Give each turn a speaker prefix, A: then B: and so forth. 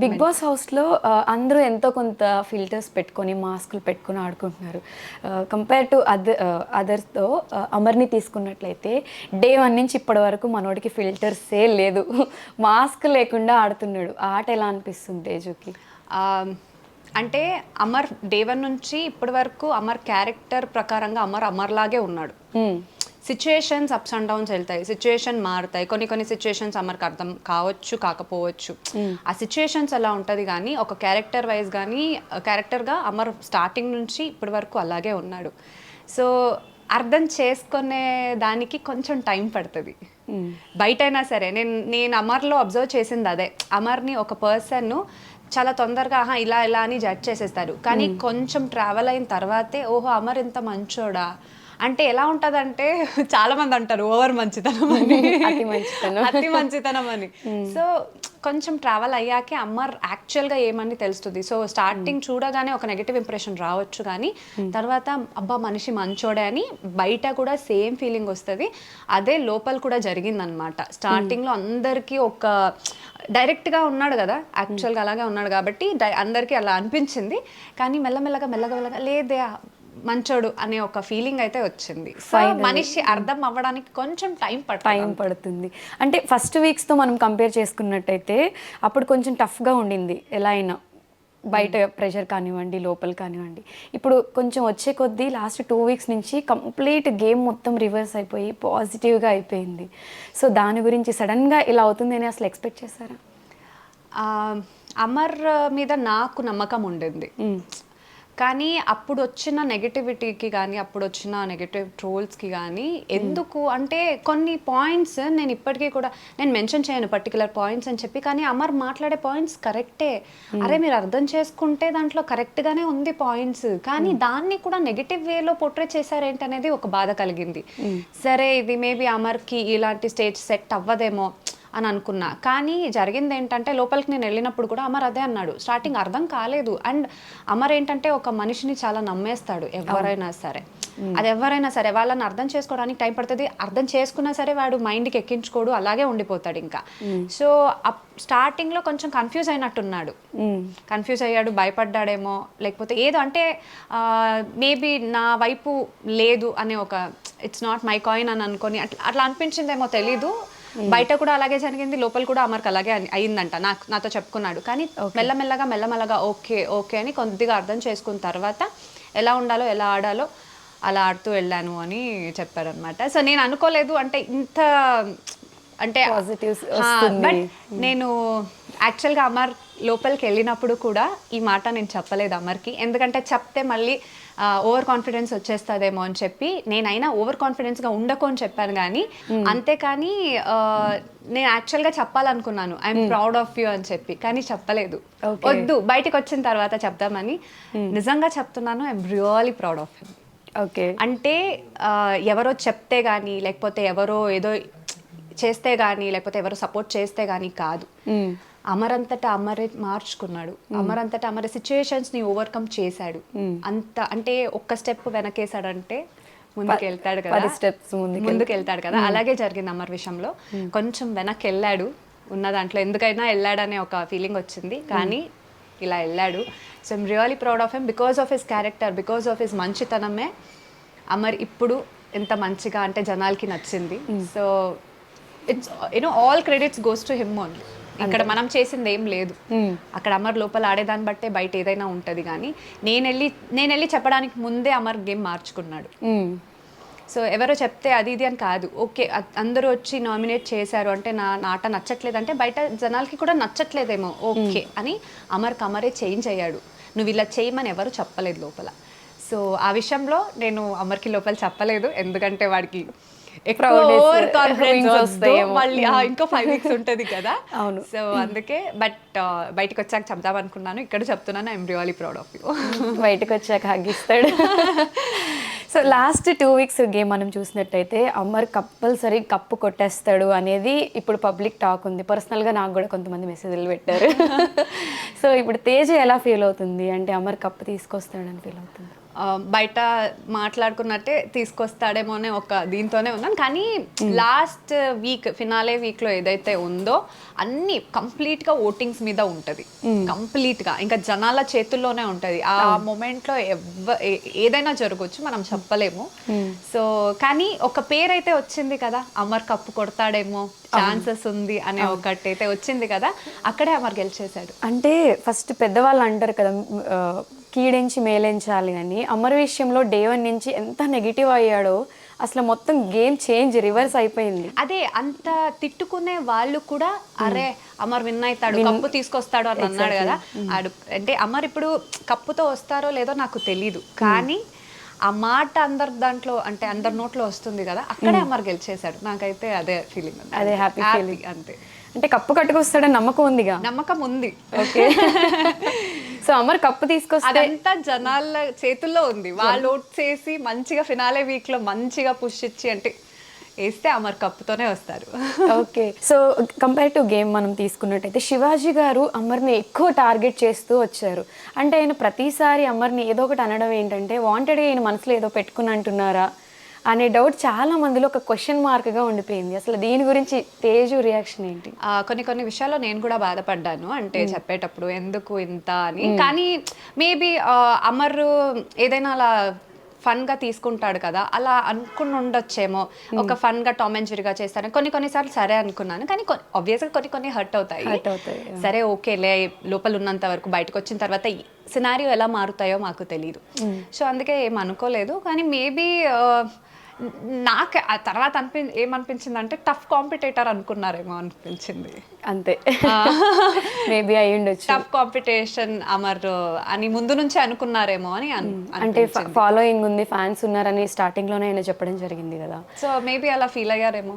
A: Big boss హౌస్లో అందరూ ఎంతో కొంత ఫిల్టర్స్ పెట్టుకొని మాస్కులు పెట్టుకొని ఆడుకుంటున్నారు. కంపేర్ టు అదర్స్తో అమర్ని తీసుకున్నట్లయితే డే 1 నుంచి ఇప్పటి వరకు మనోడికి ఫిల్టర్సే లేదు. మాస్క్ లేకుండా ఆడుతున్నాడు. ఆట ఎలా అనిపిస్తుంది తేజుకి?
B: అంటే అమర్ డే 1 నుంచి ఇప్పటి వరకు అమర్ క్యారెక్టర్ ప్రకారంగా అమర్లాగే ఉన్నాడు. సిచ్యుయేషన్స్ అప్స్ అండ్ డౌన్స్ వెళ్తాయి, సిచ్యుయేషన్ మారుతాయి, కొన్ని సిచ్యుయేషన్స్ అమర్కి అర్థం కావచ్చు కాకపోవచ్చు. ఆ సిచ్యుయేషన్స్ అలా ఉంటుంది. కానీ ఒక క్యారెక్టర్ వైజ్ కానీ క్యారెక్టర్గా అమర్ స్టార్టింగ్ నుంచి ఇప్పటి వరకు అలాగే ఉన్నాడు. సో అర్థం చేసుకునే దానికి కొంచెం టైం పడుతుంది. బయటైనా సరే నేను అమర్లో అబ్జర్వ్ చేసింది అదే. అమర్ని ఒక పర్సన్ చాలా తొందరగా ఇలా అని జడ్జ్ చేసేస్తారు. కానీ కొంచెం ట్రావెల్ అయిన తర్వాతే ఓహో అమర్ ఇంత మంచోడా అంటే ఎలా ఉంటుందంటే చాలా మంది అంటారు ఓవర్ మంచితనం అని, అతి మంచితనం అని. సో కొంచెం ట్రావెల్ అయ్యాకే అమర్ యాక్చువల్గా ఏమని తెలుస్తుంది. సో స్టార్టింగ్ చూడగానే ఒక నెగిటివ్ ఇంప్రెషన్ రావచ్చు, కానీ తర్వాత అబ్బా మనిషి మంచోడే అని బయట కూడా సేమ్ ఫీలింగ్ వస్తుంది. అదే లోపల కూడా జరిగిందనమాట. స్టార్టింగ్లో అందరికీ ఒక డైరెక్ట్గా ఉన్నాడు కదా, యాక్చువల్గా అలాగే ఉన్నాడు కాబట్టి అందరికీ అలా అనిపించింది. కానీ మెల్లమెల్లగా లేదే మంచోడు అనే ఒక ఫీలింగ్ అయితే వచ్చింది. సో మనిషి అర్థం అవ్వడానికి కొంచెం టైం
A: పడుతుంది. అంటే ఫస్ట్ వీక్స్తో మనం కంపేర్ చేసుకున్నట్టయితే అప్పుడు కొంచెం టఫ్గా ఉండింది ఎలా అయినా, బయట ప్రెషర్ కానివ్వండి లోపల కానివ్వండి. ఇప్పుడు కొంచెం వచ్చే కొద్దీ లాస్ట్ 2 వీక్స్ నుంచి కంప్లీట్ గేమ్ మొత్తం రివర్స్ అయిపోయి పాజిటివ్గా అయిపోయింది. సో దాని గురించి సడన్గా ఇలా అవుతుంది అని అసలు ఎక్స్పెక్ట్ చేశారా?
B: అమర్ మీద నాకు నమ్మకం ఉండింది. కానీ అప్పుడు వచ్చిన నెగటివిటీకి కానీ అప్పుడు వచ్చిన నెగటివ్ ట్రోల్స్కి కానీ ఎందుకు అంటే కొన్ని పాయింట్స్ నేను ఇప్పటికీ కూడా నేను మెన్షన్ చేయను పర్టికులర్ పాయింట్స్ అని చెప్పి, కానీ అమర్ మాట్లాడే పాయింట్స్ కరెక్టే. అరే మీరు అర్థం చేసుకుంటే దాంట్లో కరెక్ట్గానే ఉంది పాయింట్స్, కానీ దాన్ని కూడా నెగటివ్ వేలో పోర్ట్రే చేశారేంటి అనేది ఒక బాధ కలిగింది. సరే ఇది మేబీ అమర్కి ఇలాంటి స్టేజ్ సెట్ అవ్వదేమో అని అనుకున్నా. కానీ జరిగింది ఏంటంటే లోపలికి నేను వెళ్ళినప్పుడు కూడా అమర్ అదే అన్నాడు. స్టార్టింగ్ అర్థం కాలేదు. అండ్ అమర్ ఏంటంటే ఒక మనిషిని చాలా నమ్మేస్తాడు ఎవరైనా సరే. అది ఎవరైనా సరే వాళ్ళని అర్థం చేసుకోవడానికి టైం పడుతుంది. అర్థం చేసుకున్నా సరే వాడు మైండ్కి ఎక్కించుకోడు, అలాగే ఉండిపోతాడు ఇంకా. సో స్టార్టింగ్లో కొంచెం కన్ఫ్యూజ్ అయినట్టున్నాడు. కన్ఫ్యూజ్ అయ్యాడు, భయపడ్డాడేమో, లేకపోతే ఏదో అంటే మేబీ నా వైపు లేదు అనే ఒక ఇట్స్ నాట్ మై కాయిన్ అని అనుకొని అట్లా అనిపించిందేమో తెలీదు. బయట కూడా అలాగే జరిగింది, లోపల కూడా అమర్కి అలాగే అయిందంట. నాతో చెప్పుకున్నాడు. కానీ మెల్లమెల్లగా ఓకే అని కొద్దిగా అర్థం చేసుకున్న తర్వాత ఎలా ఉండాలో ఎలా ఆడాలో అలా ఆడుతూ వెళ్ళాను అని చెప్పారనమాట. సో నేను అనుకోలేదు అంటే ఇంత అంటే బట్ నేను యాక్చువల్గా అమర్ లోపలికి వెళ్ళినప్పుడు కూడా ఈ మాట నేను చెప్పలేదు అమర్కి. ఎందుకంటే చెప్తే మళ్ళీ ఓవర్ కాన్ఫిడెన్స్ వచ్చేస్తుందేమో అని చెప్పి నేనైనా ఓవర్ కాన్ఫిడెన్స్గా ఉండకు అని చెప్పాను. కానీ అంతేకాని నేను యాక్చువల్గా చెప్పాలనుకున్నాను ఐఎమ్ ప్రౌడ్ ఆఫ్ యూ అని చెప్పి, కానీ చెప్పలేదు. వద్దు బయటకు వచ్చిన తర్వాత చెప్దామని. నిజంగా చెప్తున్నాను, I'm really proud of him.
A: Okay
B: అంటే ఎవరో చెప్తే కానీ లేకపోతే ఎవరో ఏదో చేస్తే కానీ లేకపోతే ఎవరో సపోర్ట్ చేస్తే కానీ కాదు. అమరంతటా అమరే మార్చుకున్నాడు. అమరంతటా అమరే సిచ్యుయేషన్స్ని ఓవర్కమ్ చేశాడు. అంత అంటే ఒక్క స్టెప్ వెనకేసాడంటే ముందుకు వెళ్తాడు కదా, ముందుకు వెళ్తాడు కదా. అలాగే జరిగింది అమర్ విషయంలో. కొంచెం వెనక్కి వెళ్ళాడు, ఉన్న దాంట్లో ఎందుకైనా వెళ్ళాడనే ఒక ఫీలింగ్ వచ్చింది, కానీ ఇలా వెళ్ళాడు. So I'm really proud of him. Because of his character, because of his మంచితనమే అమర్ ఇప్పుడు ఎంత మంచిగా అంటే జనాలకి నచ్చింది. So it's all credits goes to him only. ఇక్కడ మనం చేసింది ఏం లేదు. అక్కడ అమర్ లోపల ఆడేదాన్ని బట్టే బయట ఏదైనా ఉంటుంది. కానీ నేను వెళ్ళి చెప్పడానికి ముందే అమర్ గేమ్ మార్చుకున్నాడు. సో ఎవరో చెప్తే అది ఇది అని కాదు. ఓకే అందరూ వచ్చి నామినేట్ చేశారు అంటే నా ఆట నచ్చట్లేదు అంటే బయట జనాలకి కూడా నచ్చట్లేదేమో ఓకే అని అమరే చేంజ్ అయ్యాడు. నువ్వు ఇలా చేయమని ఎవరు చెప్పలేదు లోపల. సో ఆ విషయంలో నేను అమర్కి లోపల చెప్పలేదు, ఎందుకంటే వాడికి మళ్ళీ ఇంకో 5 వీక్స్ ఉంటుంది కదా.
A: అవును.
B: సో అందుకే బట్ బయటకు వచ్చాక చెప్దాం అనుకున్నాను. ఇక్కడ చెప్తున్నాను, I'm really proud of you.
A: బయటకు వచ్చాక హగ్గిస్తాడు. సో లాస్ట్ 2 వీక్స్ గేమ్ మనం చూసినట్టయితే అమర్ కంపల్సరీ కప్పు కొట్టేస్తాడు అనేది ఇప్పుడు పబ్లిక్ టాక్ ఉంది. పర్సనల్గా నాకు కూడా కొంతమంది మెసేజ్లు పెట్టారు. సో ఇప్పుడు తేజ ఎలా ఫీల్ అవుతుంది అంటే అమర్ కప్పు తీసుకొస్తాడని ఫీల్ అవుతుంది?
B: బయట మాట్లాడుకున్నట్టే తీసుకొస్తాడేమో అనే ఒక దీంతోనే ఉన్నాను. కానీ లాస్ట్ వీక్ ఫినాలే వీక్లో ఏదైతే ఉందో అన్ని కంప్లీట్గా ఓటింగ్స్ మీద ఉంటుంది. కంప్లీట్గా ఇంకా జనాల చేతుల్లోనే ఉంటుంది. ఆ మూమెంట్లో ఏదైనా జరగవచ్చు, మనం చెప్పలేము. సో కానీ ఒక పేరైతే వచ్చింది కదా, అమర్ కప్పు కొడతాడేమో, ఛాన్సెస్ ఉంది అనే ఒకటి అయితే వచ్చింది కదా, అక్కడే అమర్ గెలిచేశాడు.
A: అంటే ఫస్ట్ పెద్దవాళ్ళు అంటారు కదా కీడించి మేలించాలి అని. అమర్ విషయంలో డే 1 నుంచి ఎంత నెగిటివ్ అయ్యాడో అసలు మొత్తం గేమ్ చేంజ్ రివర్స్ అయిపోయింది.
B: అదే అంత తిట్టుకునే వాళ్ళు కూడా అరే అమర్ విన్ అవుతాడు, కప్పు తీసుకొస్తాడు అని అన్నాడు కదా. అంటే అమర్ ఇప్పుడు కప్పుతో వస్తారో లేదో నాకు తెలీదు, కానీ ఆ మాట అందరి దాంట్లో అంటే అందరి నోట్లో వస్తుంది కదా, అక్కడే అమర్ గెలిచేశాడు. నాకైతే అదే ఫీలింగ్,
A: అదే హ్యాపీ ఫీలింగ్.
B: అంతే.
A: అంటే కప్పు కట్టుకొస్తాడని నమ్మకం ఉందిగా?
B: నమ్మకం ఉంది.
A: ఓకే. సో అమర్ కప్పు తీసుకొస్తే
B: అదంతా జనాల చేతుల్లో ఉంది. వాళ్ళు ఓట్ చేసి మంచిగా ఫినాలే వీక్ లో మంచిగా పుష్ ఇచ్చి అంటే వేస్తే అమర్ కప్పుతోనే వస్తారు.
A: Okay. So compare to game మనం తీసుకున్నట్టయితే శివాజీ గారు అమర్ని ఎక్కువ టార్గెట్ చేస్తూ వచ్చారు. అంటే ఆయన ప్రతిసారి అమర్ని ఏదో ఒకటి అనడం ఏంటంటే వాంటెడ్గా ఈయన మనసులో ఏదో పెట్టుకుని అంటున్నారా అనే డౌట్ చాలా మందిలో ఒక క్వశ్చన్ మార్క్గా ఉండిపోయింది. అసలు దీని గురించి తేజు రియాక్షన్ ఏంటి?
B: కొన్ని విషయాల్లో నేను కూడా బాధపడ్డాను, అంటే చెప్పేటప్పుడు ఎందుకు ఇంత అని. కానీ మేబీ అమర్ ఏదైనా అలా ఫన్గా తీసుకుంటాడు కదా, అలా అనుకుని ఉండొచ్చేమో. ఒక ఫన్గా టామ్ అండ్ జెర్రీగా చేస్తాను కొన్నిసార్లు సరే అనుకున్నాను, కానీ ఆబ్వియస్గా కొన్ని హర్ట్ అవుతాయి. సరే ఓకేలే, లోపల ఉన్నంత వరకు, బయటకు వచ్చిన తర్వాత సినారియో ఎలా మారుతాయో మాకు తెలియదు. సో అందుకే ఏం అనుకోలేదు. కానీ మేబీ నాకు ఆ తర్వాత ఏమనిపించింది అంటే టఫ్ కాంపిటేటర్ అనుకున్నారేమో అనిపించింది.
A: అంతే, మేబీ అయి ఉండొచ్చు.
B: టఫ్ కాంపిటీషన్ అమర్ అని ముందు నుంచే అనుకున్నారేమో అని
A: అంటే ఫాలోయింగ్ ఉంది, ఫ్యాన్స్ ఉన్నారని స్టార్టింగ్ లోనే ఆయన చెప్పడం జరిగింది కదా.
B: సో మేబీ అలా ఫీల్ అయ్యారేమో.